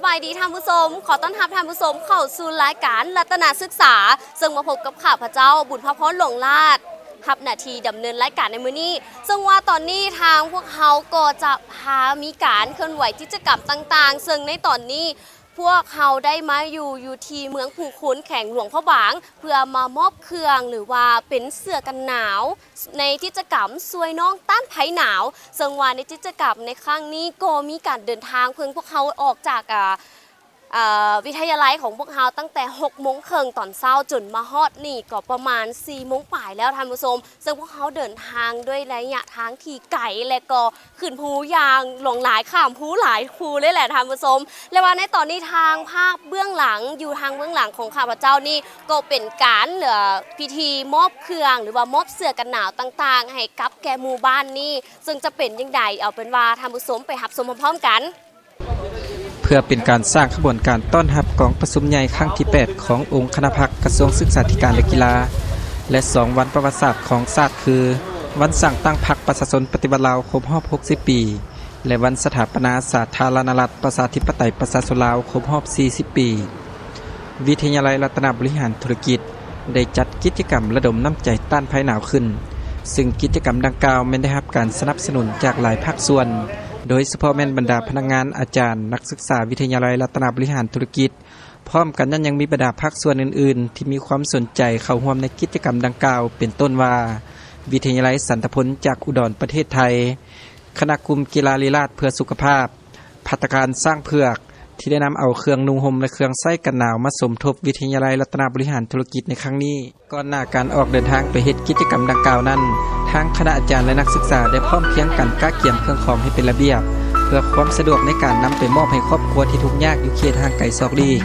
บายดีท่านผู้ชมขอต้อนรับท่านผู้ชมเข้าสู่รายการรัตนศึกษาซึ่งมาพบกับข้าพเจ้าบุญพระพรหลวงราชรับหน้าที่ดำเนินรายการในมื้อนี้ซึ่งว่าตอนนี้ทางพวกเขาก็จะพามีการเคลื่อนไหวกิจกรรมต่างๆซึ่งในตอนนี้พวกเขาได้มาอยู่ที่เมืองภูขุนแข่งหลวงพระบางเพื่อมามอบเครื่องหรือว่าเป็นเสื้อกันหนาวในกิจกรรมซวยน้องต้านภัยหนาวซึ่งว่าในกิจกรรมในครั้งนี้ก็มีการเดินทางเพิ่งพวกเขาออกจากวิทยาลัยของพวกเขาตั้งแต่6 โมงครึ่งตอนเช้าจนมาฮอดนี่ก็ประมาณ4 โมงป่ายแล้วท่านผู้ชมซึ่งพวกเขาเดินทางด้วยระยะทางที่ไกลและก็ขึ้นภูยางหลงหลายข้ามภูหลายภูเลยแหละท่านผู้ชมและว่าในตอนนี้ทางภาคเบื้องหลังอยู่ทางเบื้องหลังของข้าพเจ้านี่ก็เป็นการพิธีมอบเครื่องหรือว่ามอบเสื้อกันหนาวต่างๆให้กับแก่หมู่บ้านนี่ซึ่งจะเป็นยังไงเอาเป็นว่าท่านผู้ชมไปรับชมพร้อมๆกันเพื่อเป็นการสร้างขบวนการต้อนรับกองประชุมใหญ่ครั้งที่ 8 ขององค์คณะพักกระทรวงศึกษาธิการและกีฬาและ2 วันประวัติศาสตร์ของชาติคือวันสั่งตั้งพรรคประชาชนปฏิวัติลาวครบรอบ60 ปีและวันสถาปนาสาธารณรัฐประชาธิปไตยประชาชนลาวครบรอบ40 ปีวิทยาลัยรัตนบริหารธุรกิจได้จัดกิจกรรมระดมน้ำใจต้านภัยหนาวขึ้นซึ่งกิจกรรมดังกล่าวได้รับการสนับสนุนจากหลายภาคส่วนโดยเฉพาะแม่นบรรดาพนักงานอาจารย์นักศึกษาวิทยาลัยรัตนบริหารธุรกิจพร้อมกันนั้นยังมีบรรดาภาคส่วนอื่นๆที่มีความสนใจเข้าร่วมในกิจกรรมดังกล่าวเป็นต้นว่าวิทยาลัยสันตพลจากอุดรประเทศไทยคณะกลุ่มกีฬาลีลาศเพื่อสุขภาพภัตตาการสร้างเผือกที่ได้นำเอาเครื่องนุ่งห่มและเครื่องใส่กันหนาวมาสมทบวิทยาลัยรัตนบริหารธุรกิจในครั้งนี้ก่อนหน้าการออกเดินทางไปเฮ็ดกิจกรรมดังกล่าวนั้นทางคณะอาจารย์และนักศึกษาได้พร้อมเพียงกันกะเกี่ยมเครื่องของให้เป็นระเบียบเพื่อความสะดวกในการนำไปมอบให้ครอบครัวที่ทุกข์ยากอยู่เขตห่างไกลซอกลีก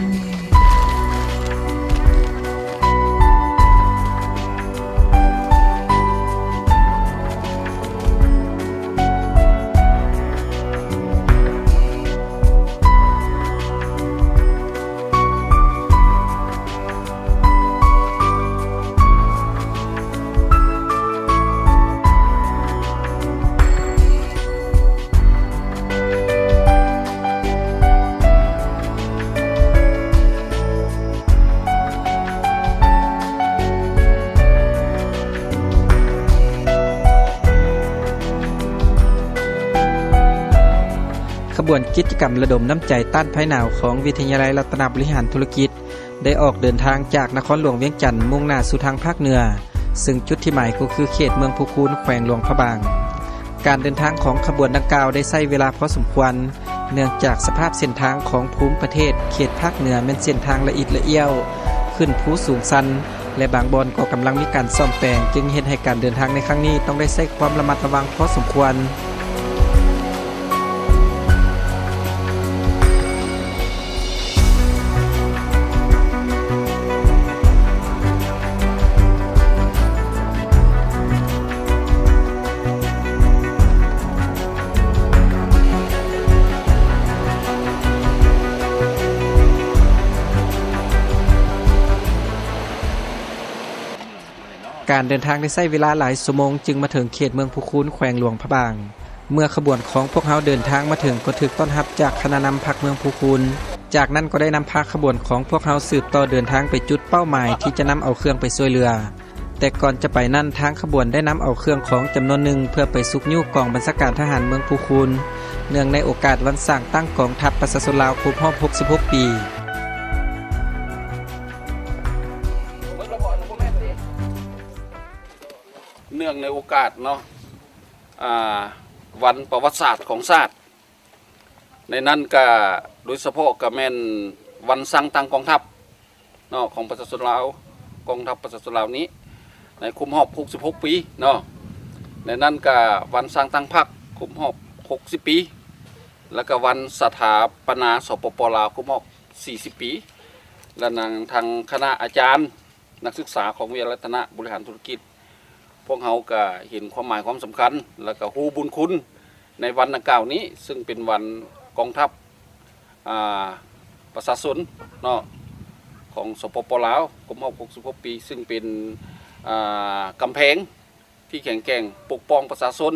ขบวนกิจกรรมระดมน้ำใจต้านภัยหนาวของวิทยาลัยรัตนบริหารธุรกิจได้ออกเดินทางจากนครหลวงเวียงจันทน์มุ่งหน้าสู่ทางภาคเหนือซึ่งจุดที่หมายก็คือเขตเมืองภูคูนแขวงหลวงพระบางการเดินทางของขบวนดังกล่าวได้ใช้เวลาพอสมควรเนื่องจากสภาพเส้นทางของภูมิประเทศเขตภาคเหนือเป็นเส้นทางละเอียดละเอี้ยวขึ้นภูสูงชันและบางบอนก็กำลังมีการซ่อมแปลงจึงเฮ็ดให้การเดินทางในครั้งนี้ต้องได้ใช้ความระมัดระวังพอสมควรการเดินทางได้ใช้เวลาหลายชั่วโมงจึงมาถึงเขตเมืองภูคูนแขวงหลวงพระบางเมื่อขบวนของพวกเขาเดินทางมาถึงก็ถูกต้อนรับจากคณะนำพรรคเมืองภูคูนจากนั้นก็ได้นำพาขบวนของพวกเขาสืบต่อเดินทางไปจุดเป้าหมายที่จะนำเอาเครื่องไปช่วยเหลือแต่ก่อนจะไปนั่นทางขบวนได้นำเอาเครื่องของจำนวนหนึ่งเพื่อไปซุกยิ้วกองบัญชาการทหารเมืองภูคูนเนื่องในโอกาสวันสร้างตั้งกองทัพประชาชนลาวครบรอบ66 ปีเนื่องในโอกาสเนาะวันประวัติศาสตร์ของชาติในนั้นก็โดยเฉพาะก็แม่นวันสร้างตั้งกองทัพเนาะของประชาชนลาวกองทัพประชาชนลาวนี้ในคุมรอบ66 ปีเนาะในนั้นก็วันสร้างตั้งพรรคคุมรอบ60 ปีแล้วก็วันสถาปนาสปป.ลาวคุมรอบ40 ปีและทางคณะอาจารย์นักศึกษาของวิทยาลัยรัตนบริหารธุรกิจพวกเขาก็เห็นความหมายความสำคัญแล้วก็ฮู้บุญคุณในวันดังกล่าวนี้ซึ่งเป็นวันกองทัพประชาชนเนาะของสปป.ลาวครบรอบ66 ปีซึ่งเป็นกำแพงที่แข็งแกร่งปกป้องประชาชน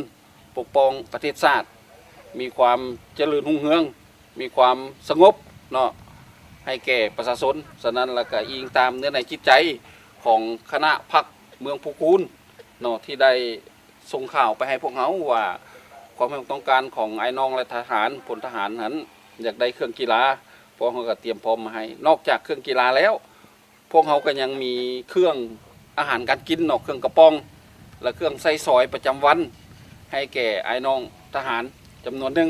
ปกป้องประเทศชาติมีความเจริญรุ่งเรืองมีความสงบ เนาะให้แก่ประชาชนฉะนั้นแล้วก็อิงตามเนื้อในจิตใจของคณะพรรคเมืองภูคูนเนาะที่ได้ส่งข่าวไปให้พวกเขาว่าความต้องการของไอ้น้องและทหารพลทหารนั้นอยากได้เครื่องกีฬาพวกเขาก็เตรียมพร้อมมาให้นอกจากเครื่องกีฬาแล้วพวกเขาก็ยังมีเครื่องอาหารการกินเนาะเครื่องกระป๋องและเครื่องใส่ซอยประจำวันให้แก่ไอ้น้องทหารจำนวนหนึ่ง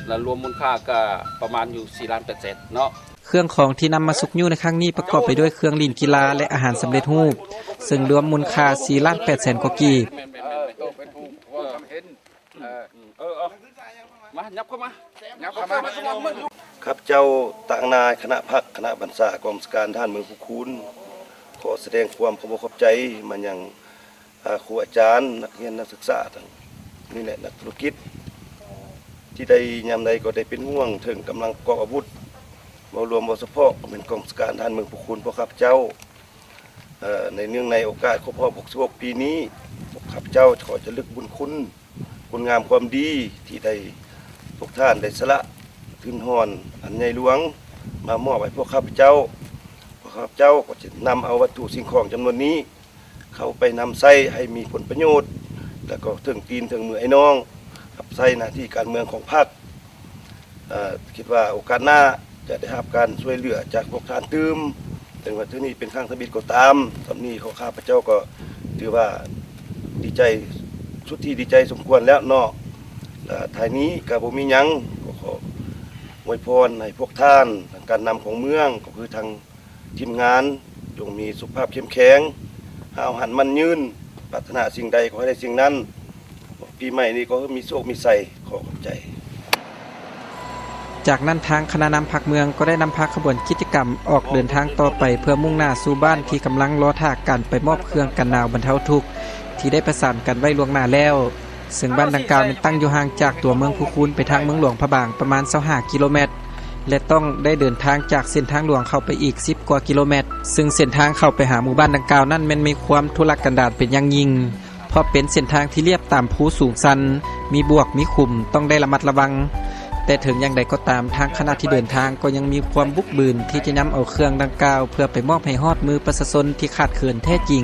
และรวมมูลค่าก็ประมาณอยู่4 ล้าน8 แสนเนาะ เครื่องของที่นำมาสุกยู่ในครั้งนี้ประกอบไปด้วยเครื่องลิ่นกีฬาและอาหารสำเร็จรูปซึ่งรวมมูลค่า4 ล้าน8 แสนกว่ากีบ มายับเข้ามายับเข้ามา ครับเจ้าต่างนายคณะพรรคคณะบรรษากองการท่านเมืองภูคูนขอแสดงความขอบใจมายังครูอาจารย์นักเรียนนักศึกษาทั้งนี่แหละนักธุรกิจที่ได้ยามใดก็ได้เป็นห่วงถึงกำลังกองอาวุธมารวมบเฉพาะเป็นกองการท่านเมืองภูคูนพวกข้าพเจ้าในเนื่องในโอกาสครบรอบ66 ปีนี้พวกข้าพเจ้าขอจะลึกบุญคุณงามความดีที่ได้พวกท่านได้สละทุนหอนอันใหญ่หลวงมามอบให้พวกข้าพเจ้าก็จะนำเอาวัตถุสิ่งของจำนวนนี้เข้าไปนำใช้ให้มีผลประโยชน์แล้วก็ถึงตีนถึงมือไอ้น้องกับใช้หน้าที่การเมืองของพรรคคิดว่าโอกาสหน้าจะได้รับการช่วยเหลือจากพวกท่านตืมถึงว่าที่นี่เป็นครั้งทบิดก็ตามตอนนี้ข้าพเจ้าก็ถือว่าดีใจสุดที่ดีใจสมควรแล้วเนาะท้ายนี้ก็บ่มีหยังก็ขออวยพรให้พวกท่านทางการนำของเมืองก็คือทางทีมงานจงมีสุขภาพเข้มแข็งเอาหันมันยืนปรารถนาสิ่งใดขอให้ได้สิ่งนั้นปีใหม่นี้ก็มีโชคมีชัยขอขอบใจ จากนั้นทางคณะนำพักเมืองก็ได้นำพาขบวนกิจกรรมออกเดินทางต่อไปเพื่อมุ่งหน้าสู่บ้านที่กำลังรอท่าการไปมอบเครื่องกันหนาวบรรเทาทุกข์ที่ได้ประสานกันไว้ล่วงหน้าแล้วซึ่งบ้านดังกล่าวนั้นตั้งอยู่ห่างจากตัวเมืองภูคูนไปทางเมืองหลวงพระบางประมาณ25 กิโลเมตรและต้องได้เดินทางจากเส้นทางหลวงเข้าไปอีก10 กว่ากิโลเมตรซึ่งเส้นทางเข้าไปหาหมู่บ้านดังกล่าวนั้นมันมีความทุรกันดารเป็นอย่างยิ่งเพราะเป็นเส้นทางที่เรียบตามภูสูงชันมีบวกมีขุมต้องได้ระมัดระวังแต่ถึงอย่างใดก็ตามทางคณะที่เดินทางก็ยังมีความบุกบืนที่จะนำเอาเครื่องดังกล่าวเพื่อไปมอบให้ฮอดมือประชาชนที่ขาดเขินแท้จริง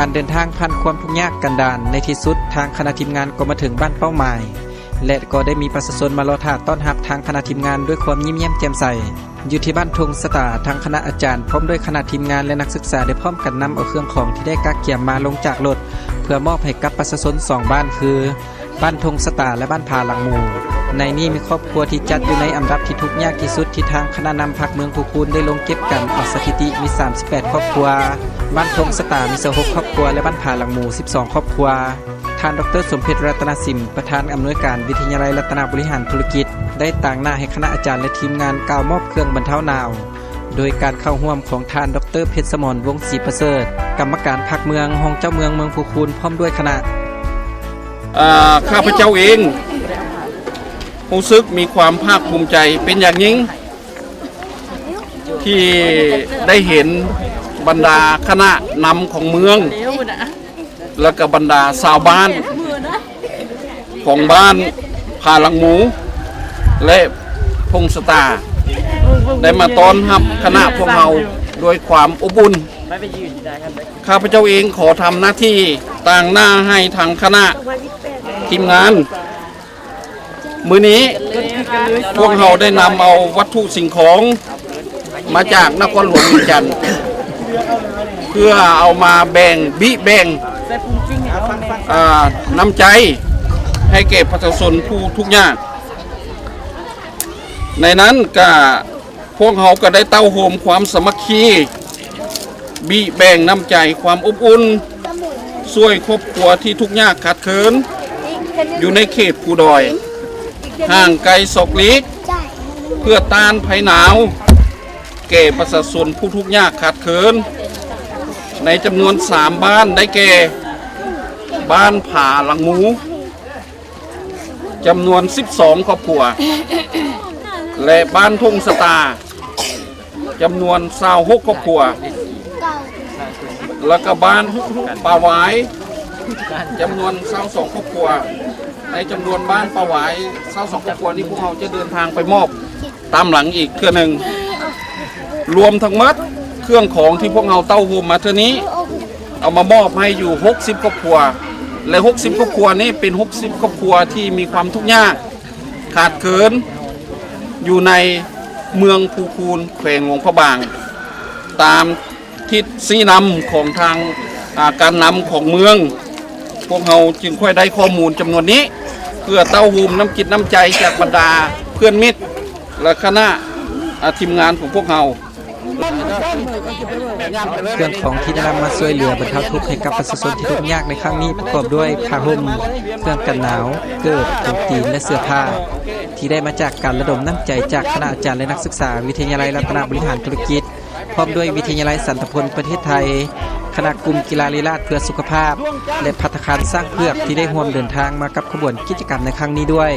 การเดินทางผ่านความทุกข์ยากกันดารในที่สุดทางคณะทีมงานก็มาถึงบ้านเป้าหมายและก็ได้มีประชาชนมารอท่าต้อนรับทางคณะทีมงานด้วยความยิ้มแย้มแจ่มใสอยู่ที่บ้านทงสตาทางคณะอาจารย์พร้อมด้วยคณะทีมงานและนักศึกษาได้พร้อมกันนำเอาเครื่องของที่ได้กักเก็บมาลงจากรถเพื่อมอบให้กับประชาชน2บ้านคือบ้านทงสตาและบ้านผาหลังหมู่ในนี้มีครอบครัวที่จัดอยู่ในอันดับที่ทุกข์ยากที่สุดที่ทางคณะนำพักเมืองภูคูนได้ลงเก็บกันออกสถิติมี38ครอบครัวบ้านทงสตามี26ครอบครัวและบ้านผาหลังหมู่12ครอบครัวท่านดร.สมเพชรรัตนสิมประธานอำนวยการวิทยาลัยรัตนบริหารธุรกิจได้ต่างหน้าให้คณะอาจารย์และทีมงานกล่าวมอบเครื่องบรรเทาหนาวโดยการเข้าร่วมของท่านดร.เพชรสมรวงศ์ศรีประเสริฐกรรมการพรรคเมืองห้องเจ้าเมืองเมืองภูคูนพร้อมด้วยคณะข้าพเจ้าเองรู้สึกมีความภาคภูมิใจเป็นอย่างยิ่งที่ได้เห็นบรรดาคณะนำของเมืองและก็บรรดาชาวบ้านของบ้านผาหลังหมูและพงสตาได้มาต้อนรับคณะพวกเราด้วยความอบอุ่นข้าพเจ้าเองขอทำหน้าที่ต่างหน้าให้ทางคณะทีมงานมื้อนี้พวกเราได้นำเอาวัตถุสิ่งของมาจากนครหลวงเวียงจันทร์เพื่อเอามาแบ่งน้ำใจให้แก่ประชาชนผู้ทุกข์ยากในนั้นก็พวกเราก็ได้เต้าโฮมความสามัคคีแบ่งน้ำใจความอบอุ่นช่วยครอบครัวที่ทุกข์ยากขาดเคินอยู่ในเขตภูดอยห่างไกลศอกลิกเพื่อต้านภัยหนาวแก่ประชาชนผู้ทุกข์ยากขาดเคินในจำนวน3บ้านได้แก่บ้านผาหลังหมูจำนวน12ครอบครัวและบ้านทุ่งสตาจำนวน26ครอบครัวแล้วก็บ้านป่าหวายจำนวน22ครอบครัวในจำนวนบ้านป่าหวาย22ครอบครัวนี้พวกเราจะเดินทางไปมอบตามหลังอีกเทื่อหนึ่งรวมทั้งหมดเครื่องของที่พวกเราเต้าโฮมมาเท่านี้เอามามอบให้อยู่60ครอบครัวและ60ครอบครัวนี้เป็น60ครอบครัวที่มีความทุกข์ยากขาดเคินอยู่ในเมืองภูคูนแขวงหลวงพระบางตามทิศชี้นำของทางการนำของเมืองพวกเราจึงค่อยได้ข้อมูลจำนวนนี้เพื่อเต้าหูมน้ำจิตน้ำใจจากบรรดาเพื่อนมิตรและคณะทีมงานของพวกเราเครื่องของที่ได้นำมาช่วยเหลือบรรเทาทุกข์ให้กับประชาชนที่ทุกข์ยากในครั้งนี้ประกอบด้วยผ้าห่มเครื่องกันหนาวเกิบถุงตีนและเสื้อผ้าที่ได้มาจากการระดมน้ำใจจากคณะอาจารย์และนักศึกษาวิทยาลัยรัตนบริหารธุรกิจพร้อมด้วยวิทยาลัยสันตพลประเทศไทยคณะกลุ่มกีฬาลีลาศเพื่อสุขภาพและภัตตาคารสร้างเพือกที่ได้ร่วมเดินทางมากับขบวนกิจกรรมในครั้งนี้ด้วย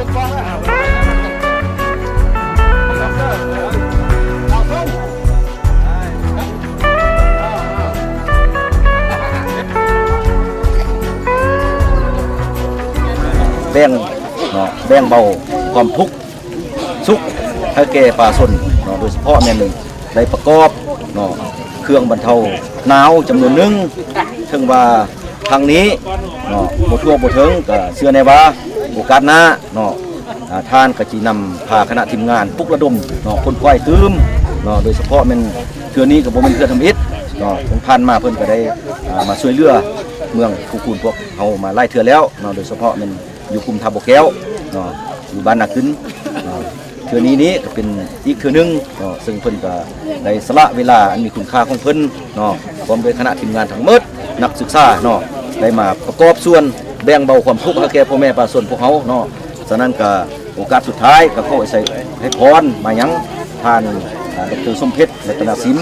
แบ่งเนาะแบ่งเบาความทุกข์สุขให้แก่ประชาชนเนาะโดยเฉพาะแม่นได้ประกอบเนาะเครื่องบรรเทาหนาวจำนวนหนึ่งถึงว่าทางนี้เนาะบ่ทั่วบ่ถึงก็เชื่อในว่าโอกาสหน้าเนาะท่านก็สินำพาคณะทีมงานปลุกระดมเนาะคนก้อยตื้มเนาะโดยเฉพาะแม่นเทื่อนี้ก็บ่แม่นเทื่อทำอิฐเนาะเพิ่นผ่านมาเพิ่นก็ได้มาช่วยเหลือเมืองผู้คูณพวกเฮามาไล่เทื่อแล้วเนาะโดยเฉพาะแม่นอยู่กลุ่มทาบ่แก้วเนาะอยู่บ้านนาขึ้นเทื่อนี้ก็เป็นอีกเทื่อนึงเนาะซึ่งเพิ่นก็ได้สละเวลาอันมีคุณค่าของเพิ่นเนาะพร้อมด้วยคณะทีมงานทั้งหมดนักศึกษาเนาะได้มาประกอบส่วนแบ่งเบาความทุกข์ให้แก่พ่อแม่ประชาชนพวกเฮาเนาะฉะนั้นก็โอกาสสุดท้ายก็ขอให้พรมายังท่านดร.สมเพชรรัตนสิน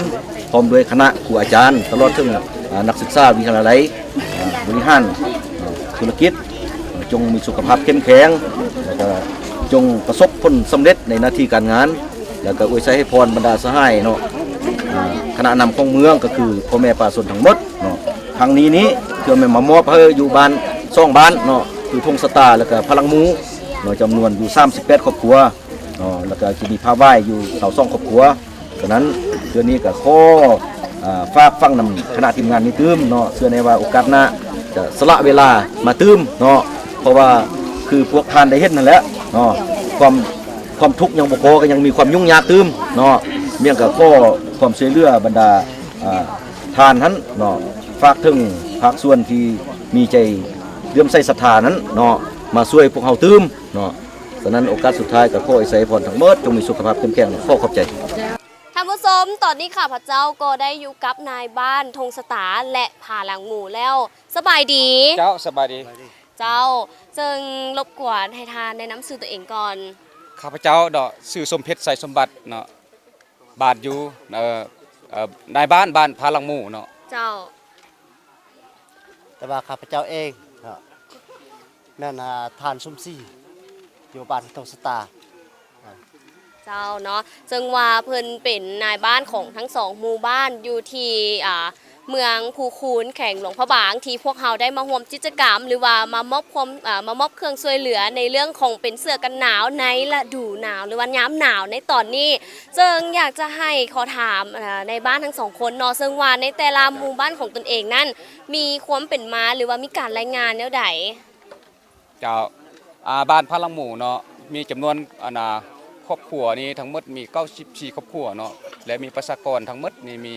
พร้อมด้วยคณะครูอาจารย์ตลอดถึงนักศึกษาวิทยาลัยบริหารธุรกิจจงมีสุขภาพเข้มแข็งแล้วก็จงประสบผลสำเร็จในหน้าที่การงานแล้วก็อวยชัยให้พรบรรดาสหายเนาะคณะนำของเมืองก็คือพ่อแม่ประชาชนทั้งหมดเนาะครั้งนี้เพื่อแม่มามอบให้อยู่บ้าน2บ้านเนาะคือธงสตาแล้วก็พลังหมูเนาะจำนวนอยู่38ครอบครัวเนาะแล้วก็จะมีผ้าไหว้อยู่22ครอบครัวฉะนั้นเดือนนี้ก็ขอฝากฟังนำคณะทีมงานนี้ตื้มเนาะเชื่อในว่าโอกาสหน้าจะสละเวลามาตื้มเนาะเพราะว่าคือพวกทานได้เห็นนั่นแหละเนาะความทุกข์ยังบ่พอก็ยังมีความยุ่งยากตื้มเนาะเมี่ยงกับข้อความช่วยเหลือบรรดาทานนั้นเนาะฝากถึงภาคส่วนที่มีใจเลื่อมใสศรัทธานั้นเนาะมาช่วยพวกเฮาตื้มเนาะฉะนั้นโอกาสสุดท้ายก็ขอให้ใส่พรทั้งหมดจงมีสุขภาพเข้มแข็งขอขอบใจท่านผู้ชมตอนนี้ข้าพเจ้าก็ได้อยู่กับนายบ้านธงสตาและผาหลังหมู่แล้วสบายดี เจ้าสบายดี เจ้าจึงรบกวนให้ทานในน้ำสื่อตัวเองก่อน ข้าพเจ้าดอกชื่อสมเพชรใส่สมบัติเนาะบ้านอยู่นายบ้านพาลังหมู่เนาะ เจ้า แต่ว่าข้าพเจ้าเองเนาะนั่นทานซุ่มซี่อยู่บ้านธงสตา เจ้าเนาะจึงว่าเพิ่นเป็นนายบ้านของทั้งสองหมู่บ้านอยู่ที่เมืองภูคูนแข่งหลวงพระบางที่พวกเราได้มาร่วมกิจกรรม หรือว่ามามอบเครื่องช่วยเหลือในเรื่องของเป็นเสื้อกันหนาวในฤดูหนาวหรือว่าย้ำหนาวในตอนนี้จึงอยากจะให้ขอถามในบ้านทั้งสองคนเนาะซึ่งว่าในแต่ละหมู่บ้านของตนเองนั้นมีความเป็นมาหรือว่ามีการรายงานแนวใด เจ้าบ้านพาลังหมู่เนาะมีจำนวนครอบครัวนี้ทั้งหมดมี94ครอบครัวเนาะและมีประชากรทั้งหมดนี่มี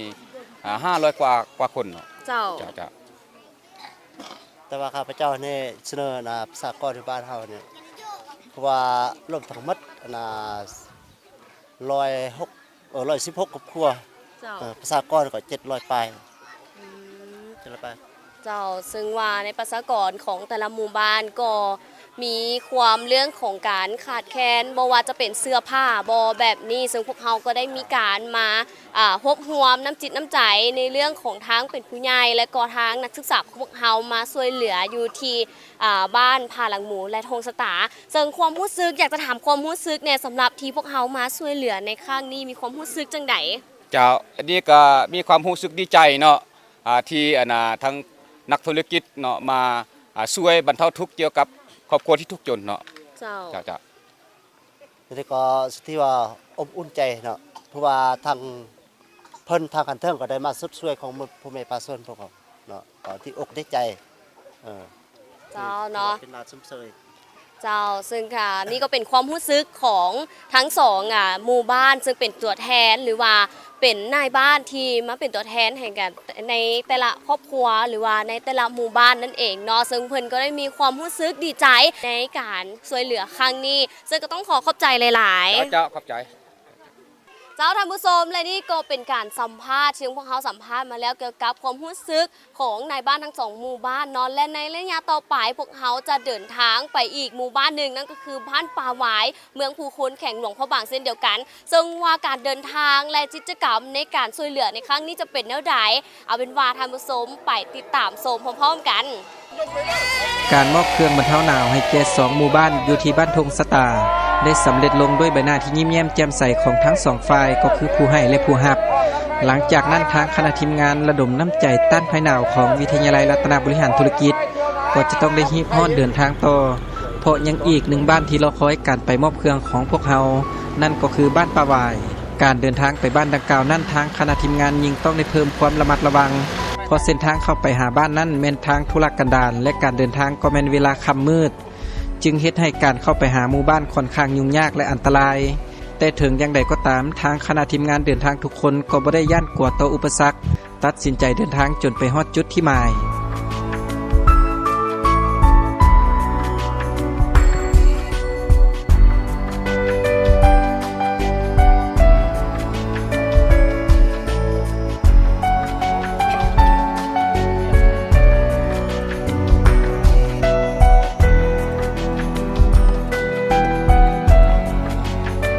500กว่าคนเนาะ เจ้า เจ้า แต่ว่าข้าพเจ้าเนี่ยเสนอประชากรที่บ้านเฮาเนี่ยเพราะว่ารวมทั้งหมด116ครอบครัว เจ้า ประชากรก็700ปลาย700ปลาย เจ้าซึ่งว่าในประชากรของแต่ละหมู่บ้านก็มีความเรื่องของการขาดแคลนบ่ว่าจะเป็นเสื้อผ้าบ่แบบนี้ซึ่งพวกเราก็ได้มีการมาพบรวมน้ำจิตน้ำใจในเรื่องของทั้งเป็นผู้ใหญ่และก็ทั้งนักศึกษาของพวกเรามาช่วยเหลืออยู่ที่บ้านผาหลังหมูและธงสตาซึ่งความรู้สึกอยากจะถามความรู้สึกเนี่ยสำหรับที่พวกเรามาช่วยเหลือในครั้งนี้มีความรู้สึกจังได เจ้าอันนี้ก็มีความรู้สึกดีใจเนาะที่ทั้งนักธุรกิจเนาะมาช่วยบรรเทาทุกข์เกี่ยวกับครอบครัวที่ทุกข์จนเนาะ เจ้า เจ้า แล้วก็ที่ว่าอบอุ่นใจเนาะเพราะว่าทางเพิ่นทางกันเทิงก็ได้มาสุดช่วยของพ่อแม่ประชาชนพวกเขาเนาะก็ที่อกได้ใจเจ้าเนาะ เป็นนาซุ่มเซย เจ้าซึ่งค่ะนี่ก็เป็นความรู้สึกของทั้งสองหมู่บ้านซึ่งเป็นตัวแทนหรือว่าเป็นนายบ้านที่มาเป็นตัวแทนแห่งกันในแต่ละครอบครัวหรือว่าในแต่ละหมู่บ้านนั่นเองเนาะซึ่งเพิ่นก็ได้มีความรู้สึกดีใจในการช่วยเหลือครั้งนี้ซึ่งก็ต้องขอบใจหลายๆ เจ้าขอบใจ เจ้าท่านผู้ชมและนี่ก็เป็นการสัมภาษณ์ซึ่งพวกเขาสัมภาษณ์มาแล้วเกี่ยวกับความรู้สึกของนายบ้านทั้งสองหมู่บ้านเนอนและในระยะต่อไปพวกเขาจะเดินทางไปอีกหมู่บ้านหนึ่งนั่นก็คือบ้านป่าหวายเมืองภูคูนแข่งหลวงพระบางเช่นเดียวกันซึ่งว่าการเดินทางและกิจกรรมในการช่วยเหลือในครั้งนี้จะเป็นแนวใดเอาเป็นว่าท่านผู้ชมไปติดตามชมพร้อมๆกัน การมอบเครื่องบรรเทาหนาวให้แก่2หมู่บ้านอยู่ที่บ้านทงสตาได้สำเร็จลงด้วยใบหน้าที่ยิ้มแย้มแจ่มใสของทั้ง2ฝ่ายก็คือผู้ให้และผู้รับ หลังจากนั้นทางคณะทีมงานระดมน้ำใจต้านภัยหนาวของวิทยาลัยรัตนบริหารธุรกิจก็จะต้องได้ฮีบฮอดเดินทางต่อเพราะยังอีกหนึ่งบ้านที่รอคอยการไปมอบเครื่องของพวกเรานั่นก็คือบ้านป่าหวายการเดินทางไปบ้านดังกล่าวนั้นทางคณะทีมงานยิ่งต้องได้เพิ่มความระมัดระวังเพราะเส้นทางเข้าไปหาบ้านนั้นแม่นทางทุรกันดารและการเดินทางก็แม่นเวลาค่ำมืดจึงเฮ็ดให้การเข้าไปหาหมู่บ้านค่อนข้างยุ่งยากและอันตรายแต่ถึงอย่างใดก็ตามทางคณะทีมงานเดินทางทุกคนก็บ่ได้ย่านกลัวต่ออุปสรรคตัดสินใจเดินทางจนไปฮอดจุดที่หมาย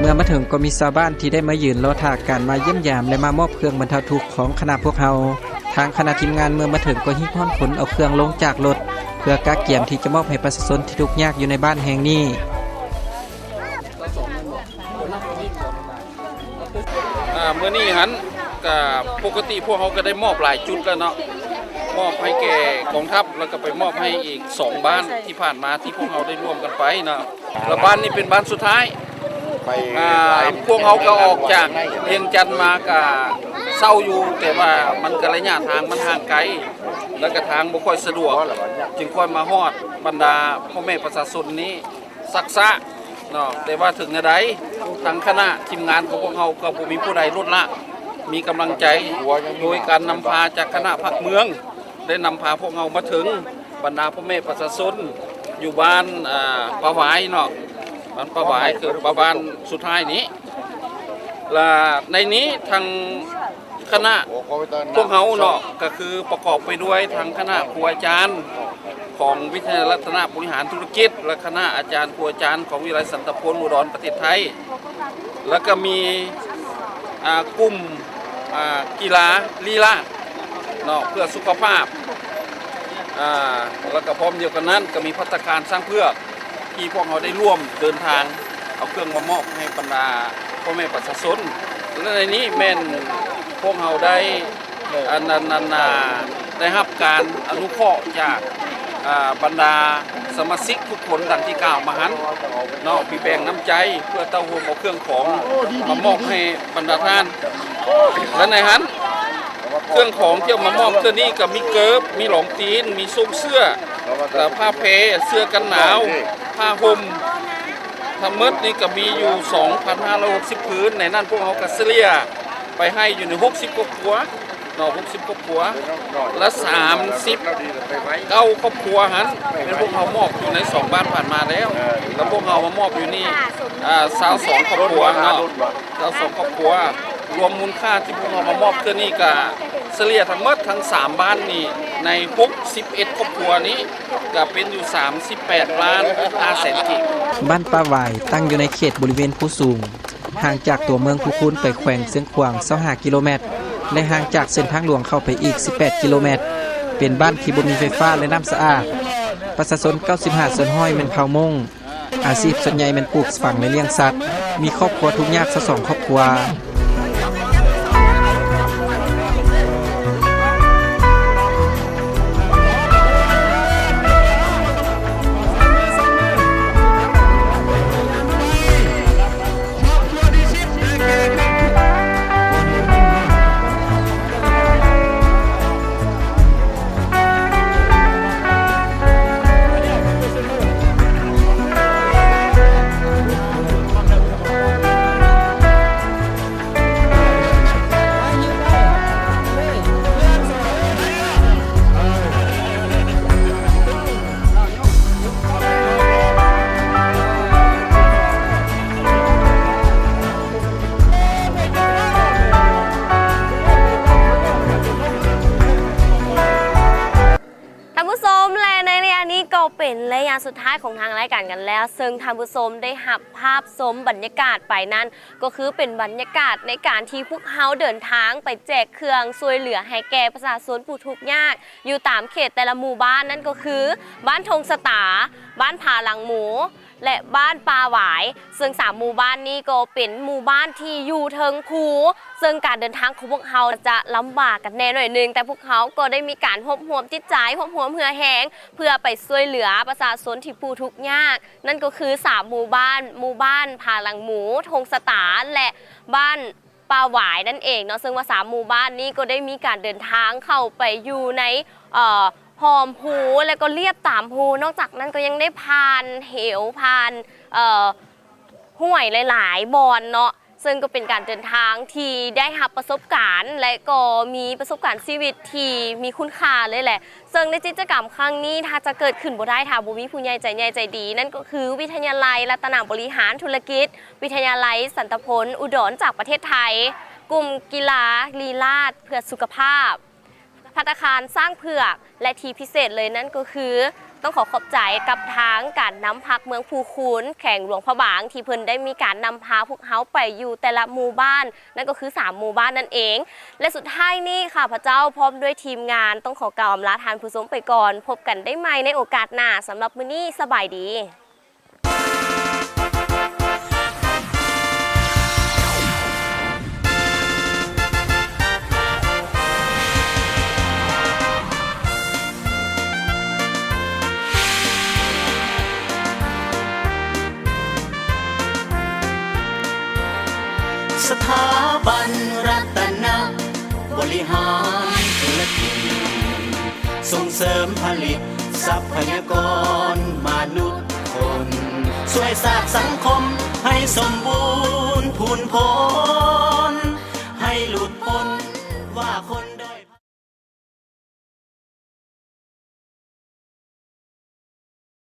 เมื่อมาถึงก็มีชาวบ้านที่ได้มายืนรอท่าการมาเยี่ยมยามและมามอบเครื่องบรรเทาทุกข์ของคณะพวกเราทางคณะทีมงานเมื่อมาถึงก็หิ้วห้อนผลเอาเครื่องลงจากรถเพื่อกะเกียมที่จะมอบให้ประชาชนที่ทุกข์ยากอยู่ในบ้านแห่งนี้เมื่อนี้หันก็ปกติพวกเขาก็ได้มอบหลายจุดแล้วเนาะมอบให้แก่กองทัพแล้วก็ไปมอบให้อีก2บ้านที่ผ่านมาที่พวกเขาได้ร่วมกันไปเนาะแล้วบ้านนี้เป็นบ้านสุดท้ายพวกเขาก็ออกจากเวียงจันทน์มาก็เศร้าอยู่แต่ว่ามันก็ระยะทางมันห่างไกลแล้วก็ทางบ่ค่อยสะดวกจึงค่อยมาฮอดบรรดาพ่อแม่ประชาชนนี้ซักซะเนาะแต่ว่าถึงใดทางคณะทีมงานของพวกเขาก็บ่มีผู้ใดลดละมีกำลังใจโดยการนำพาจากคณะผักเมืองได้นำพาพวกเขามาถึงบรรดาพ่อแม่ประชาชนอยู่บ้านป่าหวายเนาะบ้านป่าหวายคือบ้านสุดท้ายนี้และในนี้ทางคณะพวกเขาเนาะก็คือประกอบไปด้วยทางคณะครูอาจารย์ของวิทยาลัยรัตนบริหารธุรกิจและคณะอาจารย์ครูอาจารย์ของวิทยาลัยสันตพลอุดรประเทศไทยแล้วก็มีกลุ่มกีฬาลีลาเนาะเพื่อสุขภาพแล้วก็พร้อมเดียวกันนั้นก็มีภัตตาคารสร้างเพื่อที่พวกเขาได้ร่วมเดินทางเอาเครื่องมามอบให้บรรดาพ่อแม่ประชาชนและในนี้แม่นพวกเขาได้ได้รับการอนุเคราะห์จากบรรดาสมาชิกทุกคนดังที่กล่าวมาหันเนาะมีแบ่งน้ำใจเพื่อเต้าหู้เอาเครื่องของมามอบให้บรรดาท่านและในหันเครื่องของที่มามอบตัวนี้ก็มีเกิบมีหลงตีนมีซุ้มเสื้อผ้าเพเสื้อกันหนาวผ้าห่มทั้งหมดนี่ก็มีอยู่ 2,560 พื้นในนั้นพวกเขาก็เสียไปให้อยู่ใน60 กว่าครัวเนาะ60 กว่าครัวและ39 ครอบครัวหันเป็นพวกเขามอบอยู่ใน2บ้านผ่านมาแล้วแล้วพวกเขามามอบอยู่นี่22 ครอบครัวเนาะ22 ครอบครัวรวมมูลค่าที่พวกเรามามอบตัวนี้ก็เฉลี่ยทั้งหมดทั้ง3บ้านนี่ใน61 ครอบครัวนี้ก็เป็นอยู่38 ล้าน5แสนกิบ้านป่าหวายตั้งอยู่ในเขตบริเวณภูสูงห่างจากตัวเมืองภูคูนไปแขวงเสียงขวาง25 กิโลเมตรและห่างจากเส้นทางหลวงเข้าไปอีก18 กิโลเมตรเป็นบ้านที่บ่มีไฟฟ้าและน้ำสะอาดประชาชน95%เป็นเผ่ามงอาชีพส่วนใหญ่เป็นปลูกฝังและเลี้ยงสัตว์มีครอบครัวทุกข์ยาก2 ครอบครัว สุดท้ายของทางรายการกันแล้วซึ่งท่านผู้ชมได้หับภาพชมบรรยากาศไปนั้นก็คือเป็นบรรยากาศในการที่พวกเฮาเดินทางไปแจกเครื่องช่วยเหลือให้แก่ประชาชนผู้ทุกข์ยากอยู่ตามเขตแต่ละหมู่บ้านนั่นก็คือบ้านธงสตาบ้านผาหลังหมูและบ้านปลาหวายซึ่ง3หมู่บ้านนี้ก็เป็นหมู่บ้านที่อยู่เทิงภูซึ่งการเดินทางของพวกเขาจะลำบากกันแน่หน่อยนึงแต่พวกเขาก็ได้มีการรวบรวมจิตใจรวบรวมเหือแหงเพื่อไปช่วยเหลือประชาชนที่ผู้ทุกข์ยากนั่นก็คือ3หมู่บ้านผาหลังหมูธงสตาและบ้านปลาหวายนั่นเองเนาะซึ่งว่า3หมู่บ้านนี้ก็ได้มีการเดินทางเข้าไปอยู่ในหอมภูแล้วก็เรียบตามภูนอกจากนั้นก็ยังได้ผ่านเหวผ่านห้วยหลายๆบอนเนาะซึ่งก็เป็นการเดินทางที่ได้รับประสบการณ์และก็มีประสบการณ์ชีวิตที่มีคุณค่าเลยแหละซึ่งในกิจกรรมครั้งนี้ถ้าจะเกิดขึ้นบ่ได้ถ้าบ่มีผู้ใหญ่ใจดีนั่นก็คือวิทยาลัยรัตนบริหารธุรกิจวิทยาลัยสันตพลอุดรจากประเทศไทยกลุ่มกีฬาลีลาศเพื่อสุขภาพภัตตาคารสร้างเผือกและที่พิเศษเลยนั่นก็คือต้องขอบใจกับทางการนำพักเมืองภูคูนแข่งหลวงพระบางที่เพิ่นได้มีการนำพาพวกเขาไปอยู่แต่ละหมู่บ้านนั่นก็คือ3หมู่บ้านนั่นเองและสุดท้ายนี่ค่ะพระเจ้าพร้อมด้วยทีมงานต้องขอกล่าวอำลาทานผู้ชมไปก่อนพบกันได้ใหม่ในโอกาสหน้าสำหรับมื้อนี้สบายดีสถาบันรัตนบริหารธุรกิจส่งเสริมผลิตทรัพยากรมนุษย์คนช่วยสร้างสังคมให้สมบูรณ์พูนพ้นให้หลุดพ้นว่าคน